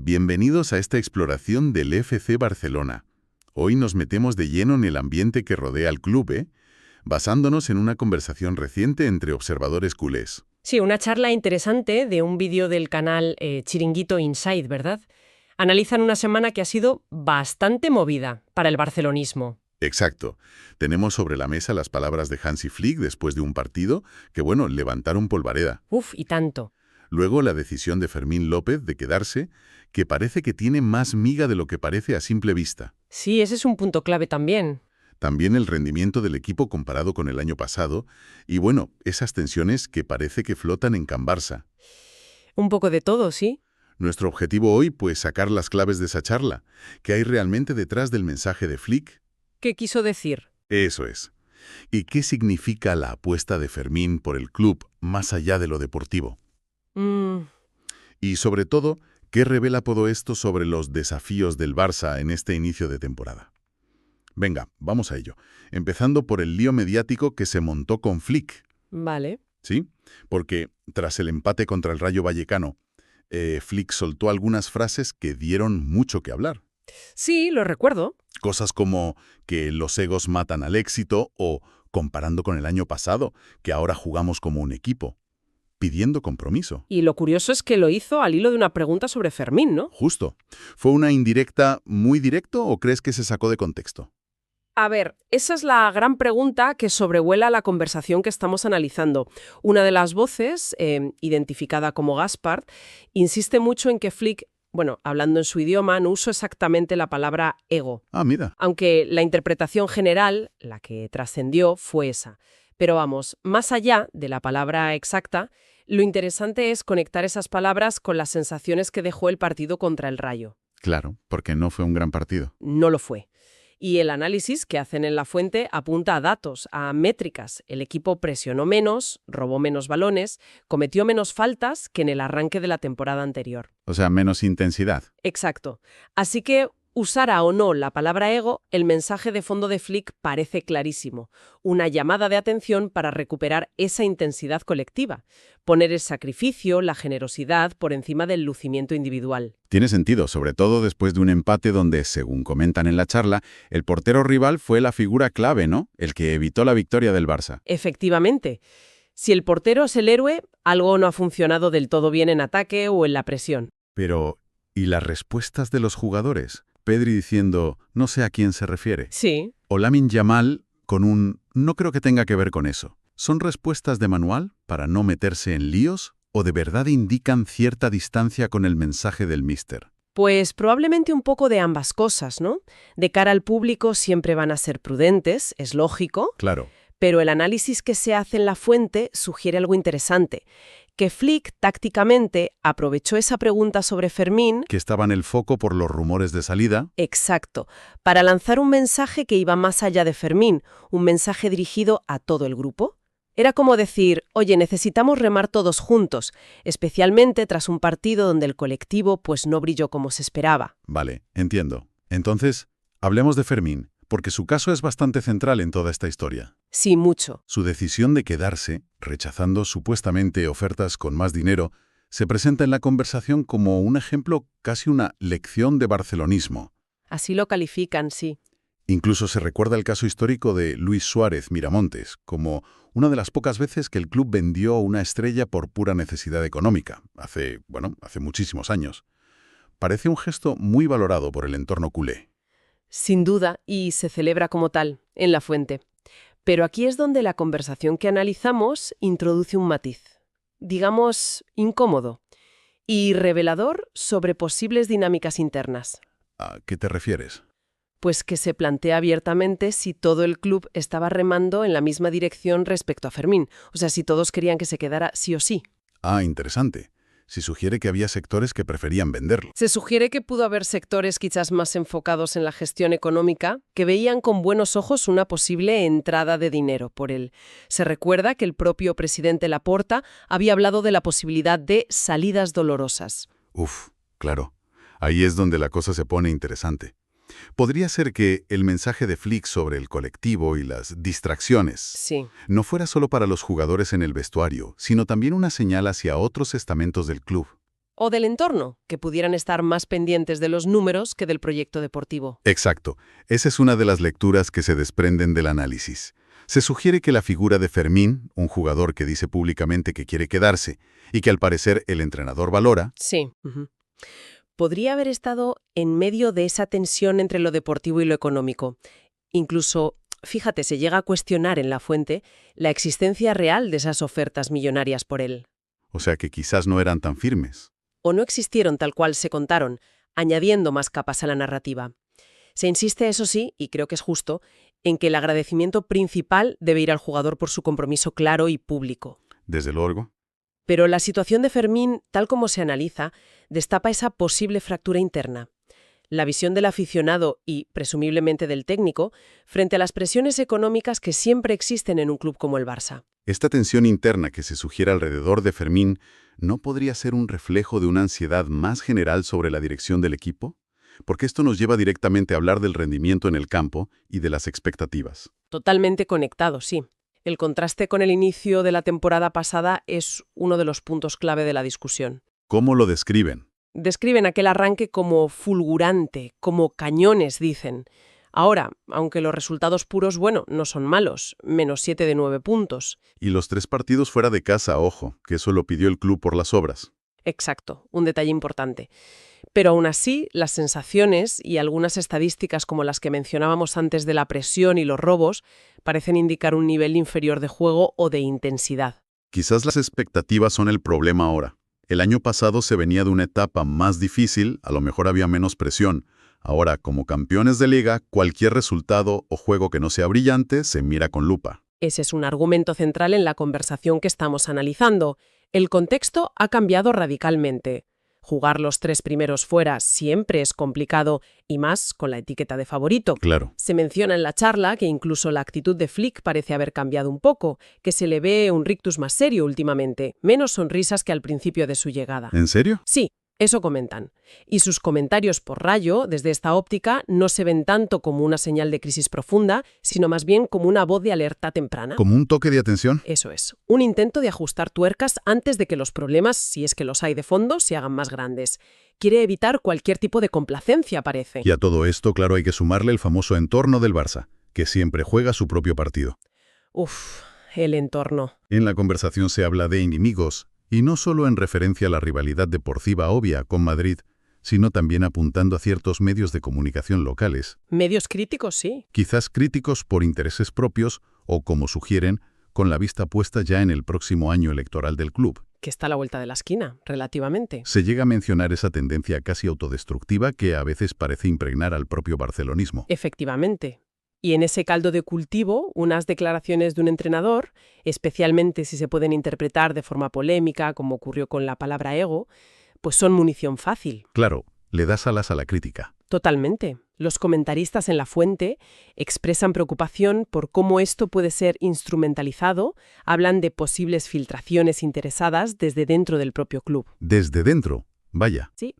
Bienvenidos a esta exploración del FC Barcelona. Hoy nos metemos de lleno en el ambiente que rodea al club, basándonos en una conversación reciente entre observadores culés. Sí, una charla interesante de un vídeo del canal Chiringuito Inside, ¿verdad? Analizan una semana que ha sido bastante movida para el barcelonismo. Exacto. Tenemos sobre la mesa las palabras de Hansi Flick después de un partido que, levantaron polvareda. Uf, y tanto. Luego la decisión de Fermín López de quedarse, que parece que tiene más miga de lo que parece a simple vista. Sí, ese es un punto clave también. También el rendimiento del equipo comparado con el año pasado y, esas tensiones que parece que flotan en Can Barça. Un poco de todo, sí. Nuestro objetivo hoy, sacar las claves de esa charla. ¿Qué hay realmente detrás del mensaje de Flick? ¿Qué quiso decir? Eso es. ¿Y qué significa la apuesta de Fermín por el club más allá de lo deportivo? Y sobre todo, ¿qué revela todo esto sobre los desafíos del Barça en este inicio de temporada? Venga, vamos a ello. Empezando por el lío mediático que se montó con Flick. Vale. ¿Sí? Porque tras el empate contra el Rayo Vallecano, Flick soltó algunas frases que dieron mucho que hablar. Sí, lo recuerdo. Cosas como que los egos matan al éxito o, comparando con el año pasado, que ahora jugamos como un equipo, pidiendo compromiso. Y lo curioso es que lo hizo al hilo de una pregunta sobre Fermín, ¿no? Justo. ¿Fue una indirecta muy directo o crees que se sacó de contexto? A ver, esa es la gran pregunta que sobrevuela la conversación que estamos analizando. Una de las voces, identificada como Gaspard, insiste mucho en que Flick, hablando en su idioma, no usó exactamente la palabra ego. Ah, mira. Aunque la interpretación general, la que trascendió, fue esa. Pero vamos, más allá de la palabra exacta, lo interesante es conectar esas palabras con las sensaciones que dejó el partido contra el Rayo. Claro, porque no fue un gran partido. No lo fue. Y el análisis que hacen en la fuente apunta a datos, a métricas. El equipo presionó menos, robó menos balones, cometió menos faltas que en el arranque de la temporada anterior. O sea, menos intensidad. Exacto. Así que, usara o no la palabra ego, el mensaje de fondo de Flick parece clarísimo. Una llamada de atención para recuperar esa intensidad colectiva. Poner el sacrificio, la generosidad, por encima del lucimiento individual. Tiene sentido, sobre todo después de un empate donde, según comentan en la charla, el portero rival fue la figura clave, ¿no? El que evitó la victoria del Barça. Efectivamente. Si el portero es el héroe, algo no ha funcionado del todo bien en ataque o en la presión. Pero, ¿y las respuestas de los jugadores? Pedri diciendo, no sé a quién se refiere. Sí. O Lamine Yamal con un, no creo que tenga que ver con eso. ¿Son respuestas de manual para no meterse en líos o de verdad indican cierta distancia con el mensaje del míster? Pues probablemente un poco de ambas cosas, ¿no? De cara al público siempre van a ser prudentes, es lógico. Claro. Pero el análisis que se hace en la fuente sugiere algo interesante. Que Flick, tácticamente, aprovechó esa pregunta sobre Fermín. Que estaba en el foco por los rumores de salida. Exacto. Para lanzar un mensaje que iba más allá de Fermín, un mensaje dirigido a todo el grupo. Era como decir, oye, necesitamos remar todos juntos, especialmente tras un partido donde el colectivo no brilló como se esperaba. Vale, entiendo. Entonces, hablemos de Fermín, porque su caso es bastante central en toda esta historia. Sí, mucho. Su decisión de quedarse, rechazando supuestamente ofertas con más dinero, se presenta en la conversación como un ejemplo, casi una lección de barcelonismo. Así lo califican, sí. Incluso se recuerda el caso histórico de Luis Suárez Miramontes, como una de las pocas veces que el club vendió una estrella por pura necesidad económica, hace muchísimos años. Parece un gesto muy valorado por el entorno culé. Sin duda, y se celebra como tal, en la fuente. Pero aquí es donde la conversación que analizamos introduce un matiz, digamos, incómodo y revelador sobre posibles dinámicas internas. ¿A qué te refieres? Pues que se plantea abiertamente si todo el club estaba remando en la misma dirección respecto a Fermín. O sea, si todos querían que se quedara sí o sí. Ah, interesante. Si sugiere que había sectores que preferían venderlo. Se sugiere que pudo haber sectores quizás más enfocados en la gestión económica que veían con buenos ojos una posible entrada de dinero por él. Se recuerda que el propio presidente Laporta había hablado de la posibilidad de salidas dolorosas. Uf, claro. Ahí es donde la cosa se pone interesante. Podría ser que el mensaje de Flick sobre el colectivo y las distracciones Sí. no fuera solo para los jugadores en el vestuario, sino también una señal hacia otros estamentos del club. O del entorno, que pudieran estar más pendientes de los números que del proyecto deportivo. Exacto. Esa es una de las lecturas que se desprenden del análisis. Se sugiere que la figura de Fermín, un jugador que dice públicamente que quiere quedarse y que al parecer el entrenador valora, Sí. Podría haber estado en medio de esa tensión entre lo deportivo y lo económico. Incluso, fíjate, se llega a cuestionar en la fuente la existencia real de esas ofertas millonarias por él. o sea que quizás no eran tan firmes. O no existieron tal cual se contaron, añadiendo más capas a la narrativa. Se insiste, eso sí, y creo que es justo, en que el agradecimiento principal debe ir al jugador por su compromiso claro y público. Desde luego. Pero la situación de Fermín, tal como se analiza, destapa esa posible fractura interna. La visión del aficionado y, presumiblemente, del técnico, frente a las presiones económicas que siempre existen en un club como el Barça. Esta tensión interna que se sugiere alrededor de Fermín, ¿no podría ser un reflejo de una ansiedad más general sobre la dirección del equipo? Porque esto nos lleva directamente a hablar del rendimiento en el campo y de las expectativas. Totalmente conectado, sí. El contraste con el inicio de la temporada pasada es uno de los puntos clave de la discusión. ¿Cómo lo describen? Describen aquel arranque como fulgurante, como cañones, dicen. Ahora, aunque los resultados puros, bueno, no son malos, -7 de 9 puntos. Y los 3 partidos fuera de casa, ojo, que eso lo pidió el club por las obras. Exacto, un detalle importante. Pero aún así, las sensaciones y algunas estadísticas como las que mencionábamos antes de la presión y los robos parecen indicar un nivel inferior de juego o de intensidad. Quizás las expectativas son el problema ahora. El año pasado se venía de una etapa más difícil, a lo mejor había menos presión. Ahora, como campeones de liga, cualquier resultado o juego que no sea brillante se mira con lupa. Ese es un argumento central en la conversación que estamos analizando. El contexto ha cambiado radicalmente. Jugar los 3 primeros fuera siempre es complicado, y más con la etiqueta de favorito. Claro. Se menciona en la charla que incluso la actitud de Flick parece haber cambiado un poco, que se le ve un rictus más serio últimamente, menos sonrisas que al principio de su llegada. ¿En serio? Sí, eso comentan. Y sus comentarios por Rayo, desde esta óptica, no se ven tanto como una señal de crisis profunda, sino más bien como una voz de alerta temprana. ¿Como un toque de atención? Eso es, un intento de ajustar tuercas antes de que los problemas, si es que los hay de fondo, se hagan más grandes. Quiere evitar cualquier tipo de complacencia, parece. Y a todo esto, claro, hay que sumarle el famoso entorno del Barça, que siempre juega su propio partido. Uf, el entorno. En la conversación se habla de enemigos, y no solo en referencia a la rivalidad deportiva obvia con Madrid, sino también apuntando a ciertos medios de comunicación locales. Medios críticos, sí. Quizás críticos por intereses propios o, como sugieren, con la vista puesta ya en el próximo año electoral del club. Que está a la vuelta de la esquina, relativamente. Se llega a mencionar esa tendencia casi autodestructiva que a veces parece impregnar al propio barcelonismo. Efectivamente. Y en ese caldo de cultivo, unas declaraciones de un entrenador, especialmente si se pueden interpretar de forma polémica, como ocurrió con la palabra ego, pues son munición fácil. Claro, le das alas a la crítica. Totalmente. Los comentaristas en la fuente expresan preocupación por cómo esto puede ser instrumentalizado, hablan de posibles filtraciones interesadas desde dentro del propio club. Desde dentro, vaya. Sí.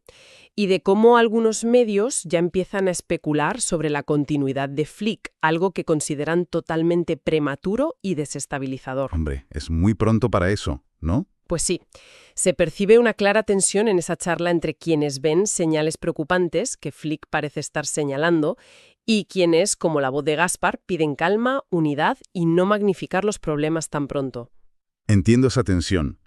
Y de cómo algunos medios ya empiezan a especular sobre la continuidad de Flick, algo que consideran totalmente prematuro y desestabilizador. Hombre, es muy pronto para eso, ¿no? Pues sí, se percibe una clara tensión en esa charla entre quienes ven señales preocupantes que Flick parece estar señalando y quienes, como la voz de Gaspar, piden calma, unidad y no magnificar los problemas tan pronto. Entiendo esa tensión.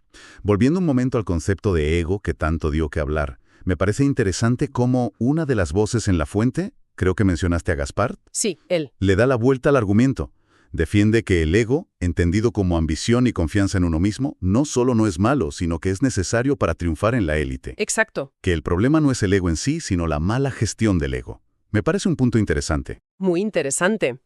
Volviendo un momento al concepto de ego que tanto dio que hablar, me parece interesante cómo una de las voces en la fuente, creo que mencionaste a Gaspar, Sí, él. le da la vuelta al argumento. Defiende que el ego, entendido como ambición y confianza en uno mismo, no solo no es malo, sino que es necesario para triunfar en la élite. Exacto. Que el problema no es el ego en sí, sino la mala gestión del ego. Me parece un punto interesante. Muy interesante.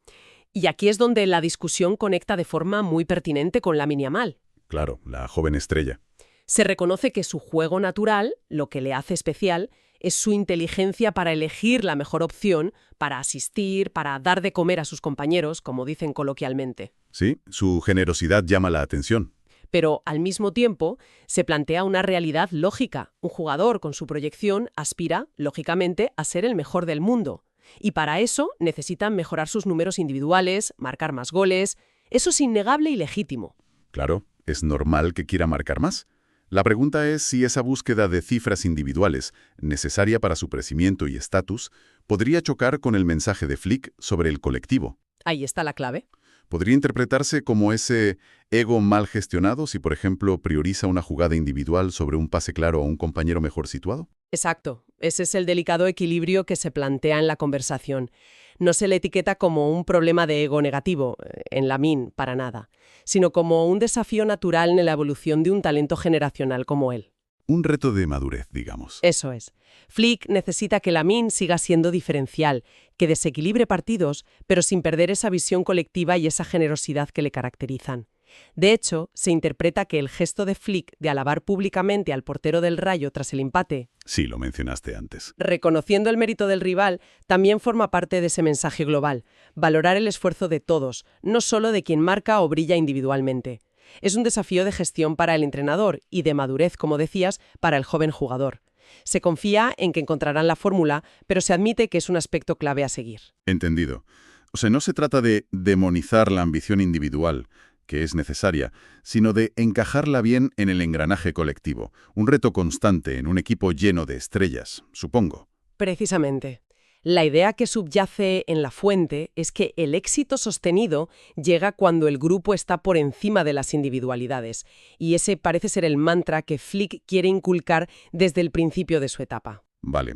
Y aquí es donde la discusión conecta de forma muy pertinente con Lamine Yamal. Claro, la joven estrella. Se reconoce que su juego natural, lo que le hace especial, es su inteligencia para elegir la mejor opción, para asistir, para dar de comer a sus compañeros, como dicen coloquialmente. Sí, su generosidad llama la atención. Pero, al mismo tiempo, se plantea una realidad lógica. Un jugador con su proyección aspira, lógicamente, a ser el mejor del mundo. Y para eso necesita mejorar sus números individuales, marcar más goles. Eso es innegable y legítimo. Claro, es normal que quiera marcar más. La pregunta es si esa búsqueda de cifras individuales, necesaria para su crecimiento y estatus, podría chocar con el mensaje de Flick sobre el colectivo. Ahí está la clave. ¿Podría interpretarse como ese ego mal gestionado si, por ejemplo, prioriza una jugada individual sobre un pase claro a un compañero mejor situado? Exacto. Ese es el delicado equilibrio que se plantea en la conversación. No se le etiqueta como un problema de ego negativo, en Lamine, para nada, sino como un desafío natural en la evolución de un talento generacional como él. Un reto de madurez, digamos. Eso es. Flick necesita que Lamine siga siendo diferencial, que desequilibre partidos, pero sin perder esa visión colectiva y esa generosidad que le caracterizan. De hecho, se interpreta que el gesto de Flick de alabar públicamente al portero del Rayo tras el empate, Sí, lo mencionaste antes. reconociendo el mérito del rival, también forma parte de ese mensaje global, valorar el esfuerzo de todos, no solo de quien marca o brilla individualmente. Es un desafío de gestión para el entrenador y de madurez, como decías, para el joven jugador. Se confía en que encontrarán la fórmula, pero se admite que es un aspecto clave a seguir. Entendido. O sea, no se trata de demonizar la ambición individual, que es necesaria, sino de encajarla bien en el engranaje colectivo, un reto constante en un equipo lleno de estrellas, supongo. Precisamente. La idea que subyace en la fuente es que el éxito sostenido llega cuando el grupo está por encima de las individualidades, y ese parece ser el mantra que Flick quiere inculcar desde el principio de su etapa. Vale.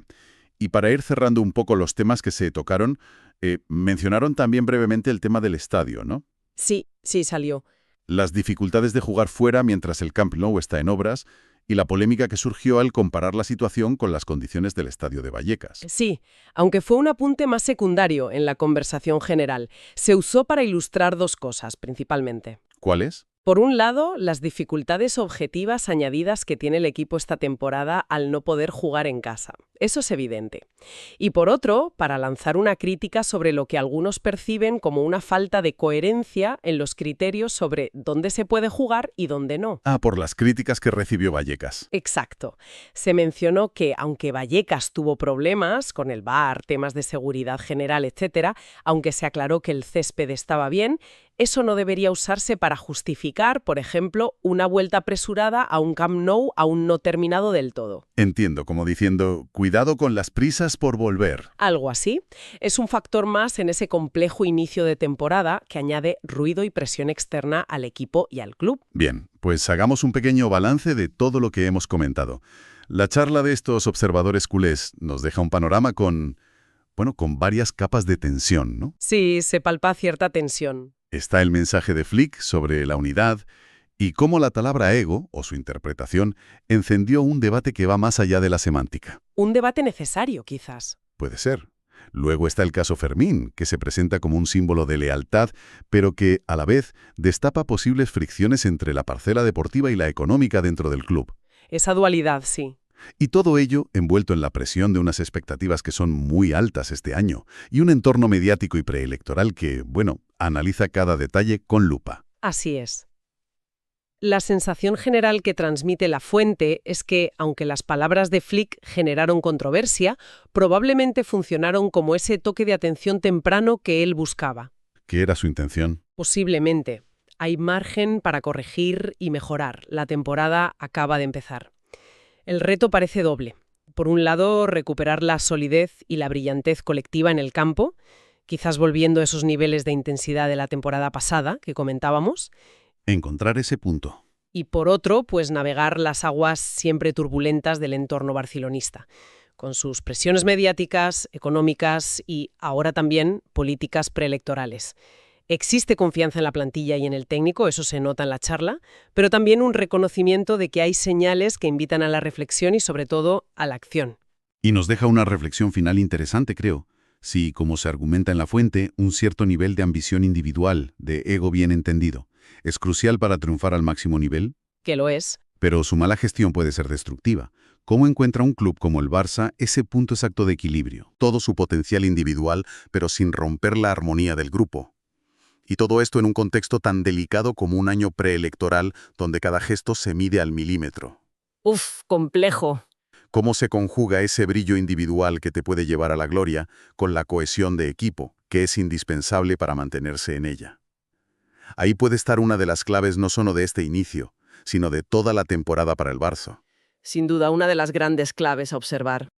Y para ir cerrando un poco los temas que se tocaron, mencionaron también brevemente el tema del estadio, ¿no? Sí, salió. Las dificultades de jugar fuera mientras el Camp Nou está en obras y la polémica que surgió al comparar la situación con las condiciones del estadio de Vallecas. Sí, aunque fue un apunte más secundario en la conversación general, se usó para ilustrar dos cosas, principalmente. ¿Cuáles? Por un lado, las dificultades objetivas añadidas que tiene el equipo esta temporada al no poder jugar en casa. Eso es evidente. Y por otro, para lanzar una crítica sobre lo que algunos perciben como una falta de coherencia en los criterios sobre dónde se puede jugar y dónde no. Ah, por las críticas que recibió Vallecas. Exacto. Se mencionó que, aunque Vallecas tuvo problemas con el VAR, temas de seguridad general, etc., aunque se aclaró que el césped estaba bien, eso no debería usarse para justificar, por ejemplo, una vuelta apresurada a un Camp Nou aún no terminado del todo. Entiendo, como diciendo, cuidado con las prisas por volver. Algo así. Es un factor más en ese complejo inicio de temporada que añade ruido y presión externa al equipo y al club. Bien, pues hagamos un pequeño balance de todo lo que hemos comentado. La charla de estos observadores culés nos deja un panorama con varias capas de tensión, ¿no? Sí, se palpa cierta tensión. Está el mensaje de Flick sobre la unidad y cómo la palabra ego, o su interpretación, encendió un debate que va más allá de la semántica. Un debate necesario, quizás. Puede ser. Luego está el caso Fermín, que se presenta como un símbolo de lealtad, pero que, a la vez, destapa posibles fricciones entre la parcela deportiva y la económica dentro del club. Esa dualidad, sí. Y todo ello envuelto en la presión de unas expectativas que son muy altas este año y un entorno mediático y preelectoral que, analiza cada detalle con lupa. Así es. La sensación general que transmite la fuente es que, aunque las palabras de Flick generaron controversia, probablemente funcionaron como ese toque de atención temprano que él buscaba. ¿Qué era su intención? Posiblemente. Hay margen para corregir y mejorar. La temporada acaba de empezar. El reto parece doble. Por un lado, recuperar la solidez y la brillantez colectiva en el campo, quizás volviendo a esos niveles de intensidad de la temporada pasada que comentábamos. Encontrar ese punto. Y por otro, pues navegar las aguas siempre turbulentas del entorno barcelonista, con sus presiones mediáticas, económicas y ahora también políticas preelectorales. Existe confianza en la plantilla y en el técnico, eso se nota en la charla, pero también un reconocimiento de que hay señales que invitan a la reflexión y sobre todo a la acción. Y nos deja una reflexión final interesante, creo. Si, como se argumenta en la fuente, un cierto nivel de ambición individual, de ego bien entendido, es crucial para triunfar al máximo nivel. Que lo es. Pero su mala gestión puede ser destructiva. ¿Cómo encuentra un club como el Barça ese punto exacto de equilibrio? Todo su potencial individual, pero sin romper la armonía del grupo. Y todo esto en un contexto tan delicado como un año preelectoral donde cada gesto se mide al milímetro. Complejo. ¿Cómo se conjuga ese brillo individual que te puede llevar a la gloria con la cohesión de equipo, que es indispensable para mantenerse en ella? Ahí puede estar una de las claves no solo de este inicio, sino de toda la temporada para el Barça. Sin duda, una de las grandes claves a observar.